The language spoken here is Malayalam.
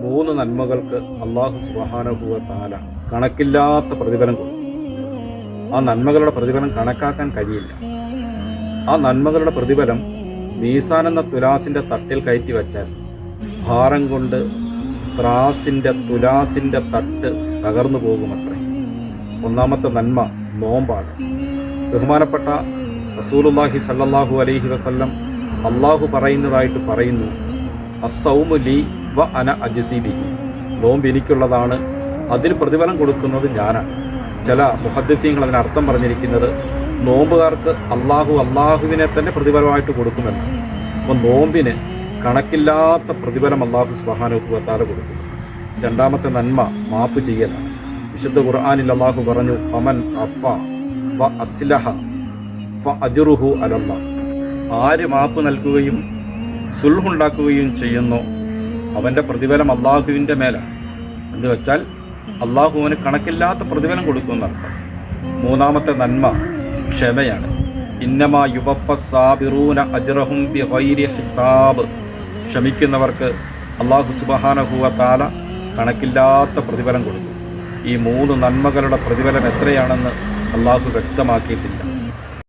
3 നന്മകൾക്ക് അല്ലാഹു സുബ്ഹാനഹു വ തആല കണക്കില്ലാത്ത പ്രതിഫലം കൊടുക്കും. ആ നന്മകളുടെ പ്രതിഫലം കണക്കാക്കാൻ കഴിയില്ല. ആ നന്മകളുടെ പ്രതിഫലം മീസാൻ എന്ന തുലാസിൻ്റെ തട്ടിൽ കയറ്റി വച്ചാൽ ഭാരം കൊണ്ട് തുലാസിൻ്റെ തട്ട് തകർന്നു പോകുമത്രേ. ഒന്നാമത്തെ നന്മ നോമ്പാണ്. ബഹുമാനപ്പെട്ട റസൂലുള്ളാഹി സല്ലല്ലാഹു അലൈഹി വസല്ലം അള്ളാഹു പറയുന്നതായിട്ട് പറയുന്നു, അസ്സൗമു ലീ വ അന അജ്സി ബിഹി. നോമ്പ് എനിക്കുള്ളതാണ്, അതിന് പ്രതിഫലം കൊടുക്കുന്നത് ഞാനാണ്. ചില മുഹദ്ദിസീങ്ങൾ അതിനർത്ഥം പറഞ്ഞിരിക്കുന്നത് നോമ്പുകാർക്ക് അള്ളാഹുവിനെ തന്നെ പ്രതിഫലമായിട്ട് കൊടുക്കുമെന്ന്. അപ്പോൾ നോമ്പിന് കണക്കില്ലാത്ത പ്രതിഫലം അല്ലാഹു സുബ്ഹാനഹു വ തആല കൊടുക്കും. രണ്ടാമത്തെ നന്മ മാപ്പ് ചെയ്യലാണ്. വിശുദ്ധ ഖുർആനിൽ അല്ലാഹു പറഞ്ഞു, ഫമൻ അഫ വ അസ്ലഹ ഫ അജ്റുഹു അലല്ലാഹ്. ആര് മാപ്പ് നൽകുകയും സുൽഹുണ്ടാക്കുകയും ചെയ്യുന്നോ അവൻ്റെ പ്രതിഫലം അള്ളാഹുവിൻ്റെ മേലാണ്. എന്ന് വെച്ചാൽ അള്ളാഹുവിന് കണക്കില്ലാത്ത പ്രതിഫലം കൊടുക്കുമെന്നർത്ഥം. മൂന്നാമത്തെ നന്മ ക്ഷമയാണ്. ഇന്നമാ യുവഫസ് സാബിറൂന അജ്റഹും ബിഗൈരി ഹിസാബ്. ക്ഷമിക്കുന്നവർക്ക് അല്ലാഹു സുബ്ഹാനഹു വ തആല കണക്കില്ലാത്ത പ്രതിഫലം കൊടുക്കും. ഈ 3 നന്മകളുടെ പ്രതിഫലം എത്രയാണെന്ന് അല്ലാഹു വ്യക്തമാക്കിയിട്ടില്ല.